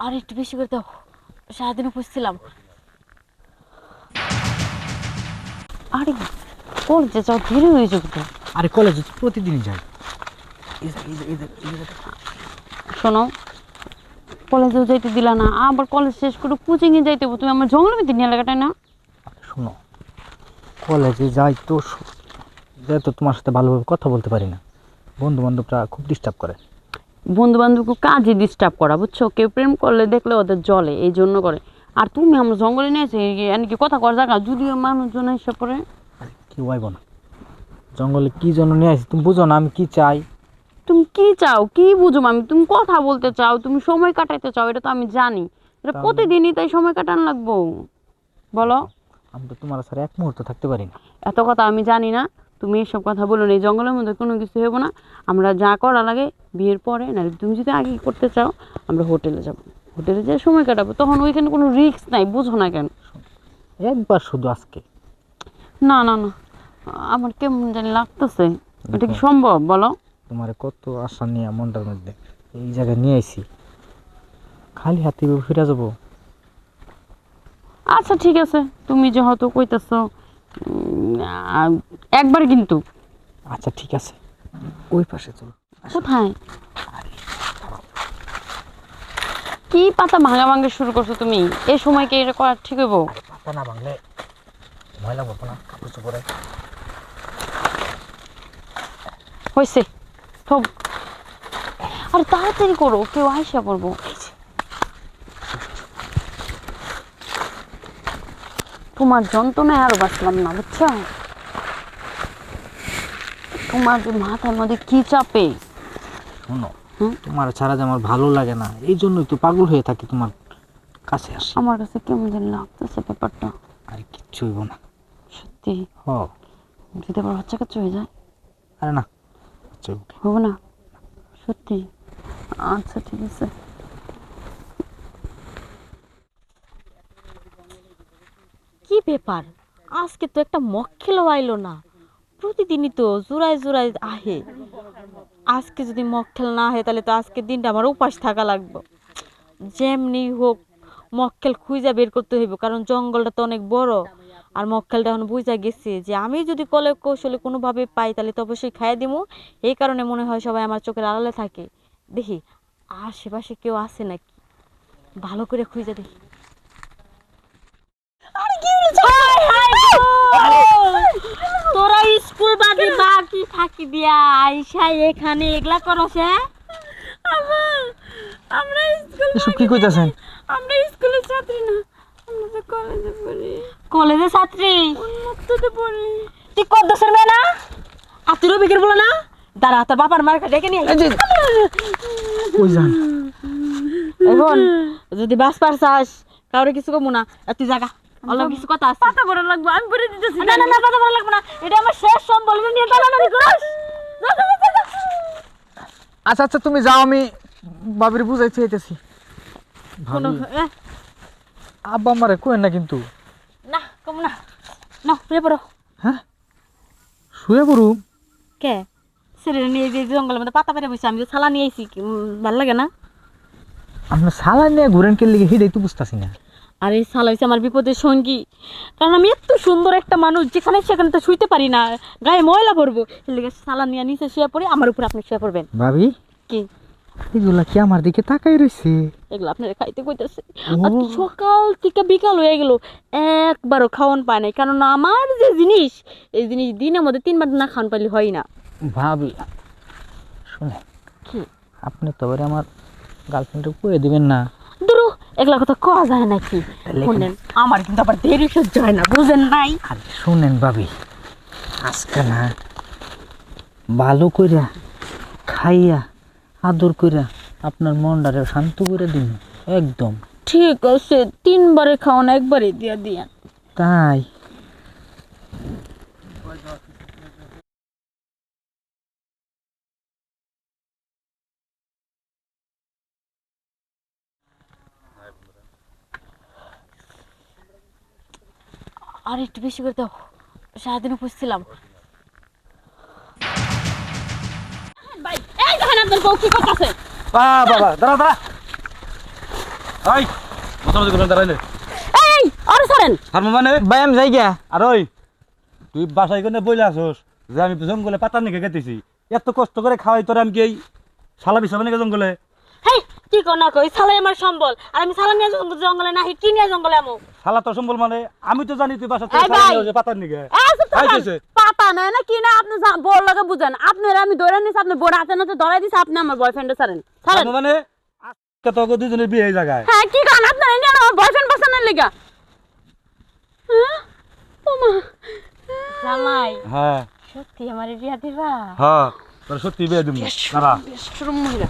আর একটু বেশি করে দাও, সারাদিনে খুঁজছিলাম। আরে কলেজে যাও, দেরি হয়ে যাবে তো। আরে কলেজে তো প্রতিদিনই যাই। শোনো, কলেজেও যাইতে দিলা না, আবার কলেজ শেষ করে কোচিংয়ে যাইতে হবে। তুমি আমার জঙ্গলের ভিতরে নিয়ে লাগাটাই না। শোনো, কলেজে যাই তো যেহেতু তোমার সাথে ভালোভাবে কথা বলতে পারি না, বন্ধু বান্ধবরা খুব ডিস্টার্ব করে। বন্ধু বান্ধবকে কাজে ডিস্টার্ব করা, বুঝছো? কেউ প্রেম করলে দেখলে ওদের জলে, এই জন্য করে। আর তুমি আমার জঙ্গলে নিয়েছে এমনকি কথা কর জায়গা, যদিও মানুষজন এসে পড়ে। কি হইব না, জঙ্গলে কি জন্য নিয়ে আসি তুমি বুঝো না আমি কি চাই। তুমি কি চাও, কি বুঝো আমি? তুমি কথা বলতে চাও, তুমি সময় কাটাইতে চাও, এটা তো আমি জানি। এটা প্রতিদিনই তাই সময় কাটানো লাগবো, বলো? আমি তো তোমার সাথে এক মুহূর্ত থাকতে পারি না। এত কথা আমি জানি না, তুমি এসব কথা বলো না। এই জঙ্গলের মধ্যে কোনো কিছু হইব না। আমরা যা করা লাগে বিয়ের পরে, না তুমি যদি আগে করতে চাও আমরা হোটেলে যাব, হোটেলে যেয়ে সময় কাটাবো, তখন ওইখানে কোনো রিস্ক নাই, বুঝো না কেন? একবার শুধু আজকে। না না না, আমার কেমন জানি লাগতেছে। এটা কি সম্ভব, বলো? তোমার কত আশা নিয়ে মনটার মধ্যে এই জায়গায় নিয়ে আইছি, খালি হাতে ফিরে যাবো? আচ্ছা ঠিক আছে, তুমি যেহেতু কইতেছ, একবার কিন্তু। আচ্ছা ঠিক আছে, ওই পাশে চলো। কোথায়? কি পাতা ভাঙা ভাঙা শুরু করছো তুমি? এই সময় কি এটা করা ঠিক হইব? পাতা না ভাঙলে ময়লা বলবো না, কাপড় চোপড়ে। হয়েছে, থব। আর তাড়াতাড়ি করো, কেউ আইসা পড়বো। তোমার যন্ত্রণায় আরো বাঁচলাম না, বুঝছো? তোমার যে মাথার মধ্যে কি চাপে। শোনো, তোমার ছাড়া যে আমার ভালো লাগে না, এই জন্যই তো পাগল হয়ে থাকি তোমার কাছে আসি। আমার কাছে কেমন যেন লাগতেছে ব্যাপারটা। আর কিচ্ছু হইব না। সত্যি? হ। যদি আবার বাচ্চা কাচ্চা হয়ে যায়? আরে না, কিচ্ছু হইব না। হবে না? সত্যি? আচ্ছা ঠিক আছে। কি ব্যাপার, আজকে তো একটা মক্কেলও আইলো না। প্রতিদিনই তো জোড়ায় জোড়ায় আহে। আজকে যদি মক্কেল না আহে তাহলে তো আজকের দিনটা আমার উপাস থাকা লাগবে। যেমনি হোক মক্কেল খুঁজা বের করতে হইব, কারণ জঙ্গলটা তো অনেক বড়। আর মক্কেলটা এখন বুঝা গেছে যে আমি যদি কলে কৌশলে কোনোভাবে পাই তাহলে তো অবশ্যই খাইয়ে দিমু। এই কারণে মনে হয় সবাই আমার চোখের আড়ালে থাকে। দেখি আশেপাশে কেউ আছে নাকি, ভালো করে খুঁজে দেখি। তোরা স্কুল বাদে বাকি ফাঁকি দিয়া আইসা এখানে এগলা করস? আমরা স্কুল এসব কি কইতাছেন? আমরা স্কুলের ছাত্রী না, আমরা তো কলেজে পড়ি। কলেজের ছাত্রী? উন্মুক্ততে পড়ি। তুই কদ্দসের মেয়ে না? আর তুই রবিকের বলো না? দাঁড়া, তোর বাবার মার ডেকে নিয়ে কই যান? এখন যদি বাস পার চাস কাউরে কিছু কমু না, তুই জাগা। অল্প কিছু কথা আছে। পাতা বড় লাগবে, আমি পড়ে দিতেছি। না না না, পাতা বড় লাগবে না, এটা আমার শেষ সম্বল। নিয়ে দাঁড়ানো করস। আচ্ছা আচ্ছা তুমি যাও, আমি বাবির বুঝাই চাইতেছি। শোনো, আব্বা আমারে কইেন না কিন্তু। না কম না, না শুয়ে পড়ো। হ্যাঁ, শুয়ে পড়ু? কে ছেলে নিয়ে যে জঙ্গলের মধ্যে পাতা পেরে বসে, আমি তো ছালা নিয়ে আইছি, ভালো লাগে না? আপনি সালা নিয়ে ঘুরেন কে লিগে হিডেই তো বুঝতাছি না। আর এই ছালা হচ্ছে আমার বিপদের সঙ্গী, কারণ আমি এত সুন্দর একটা মানুষ, যেখানে সেখানে তো শুইতে পারি না, গায়ে ময়লা ভরবো। এর লেগে ছালা নিয়ে নিচে শুয়ে পড়ে, আমার উপর আপনি শুয়ে পড়বেন। ভাবি, কি এগুলা কি আমার দিকে তাকাই রইছে? এগুলো আপনারা খাইতে কইতাছে? আজকে সকাল থেকে বিকাল হয়ে গেল, একবারও খাওয়ান পায় নাই। কারণ আমার যে জিনিস, এই জিনিস দিনের মধ্যে 3 বার না খাওয়ান পাইলে হয় না। ভাবি শুনে, কি? আপনি তো এবারে আমার গার্লফ্রেন্ডকে কয়ে দিবেন না? ধরো, এগুলা কথা কওয়া যায় নাকি? শুনেন, আমার কিন্তু আবার দেরি সহ্য হয় না, বুঝেন নাই? আরে শুনেন ভাবি, আজকে না ভালো কইরা খাইয়া আদর কইরা আপনার মনটারে শান্ত করে দিন একদম। ঠিক আছে, 3 বারে খাওয়ান একবারে দিয়া দিয়া। তাই? আর একটু বেশি করে দাও, সারাদিনে খুঁজছিলাম। ভাই, এই দেখেন আপনার বউ কি করতেছে। বাবা দাঁড়া দাঁড়া। এই মোটামুটি করে দাঁড়াইলে এই আরে সরেন আর মানে ভাই আমি যাই গিয়া আর ওই তুই বাসায় কোনে বইলে আসোস যে আমি জঙ্গলে পাতা নিকে গেতেছি এত কষ্ট করে খাওয়াই তোর আমি কি এই শালা বিছাবে নাকি জঙ্গলে হেই কি কো না কই সালাই আমার সম্বল আর আমি সালা নিয়ে জঙ্গলে নাহি কি নিয়ে জঙ্গলে আমো শালা তোর সম্বল মানে আমি তো জানি তুই বাসা এই ভাই। পাতার নিকে এই চুপ এই থাকুন। কইছে? পাতা নেয় না কি না আপনি বড় লাগে বুঝেন আপনার আমি ধরে নিছি আপনি বড় হাতে নাতে ধরাই দিছি আপনি আমার বয়ফ্রেন্ডে ছাড়েন ছাড়েন তার মানে আজকে তো দুজনের বিয়ে এই জায়গায় হ্যাঁ কি কারণ আপনার ইন্ডিয়ান আমার বয়ফ্রেন্ড পছন্দের লেগা হ্যাঁ ওমা জামাই হ্যাঁ সত্যি আমার বিয়া দিবা হ্যাঁ তোর সত্যি বিয়ে দিবি দাঁড়া বেশ মহিলা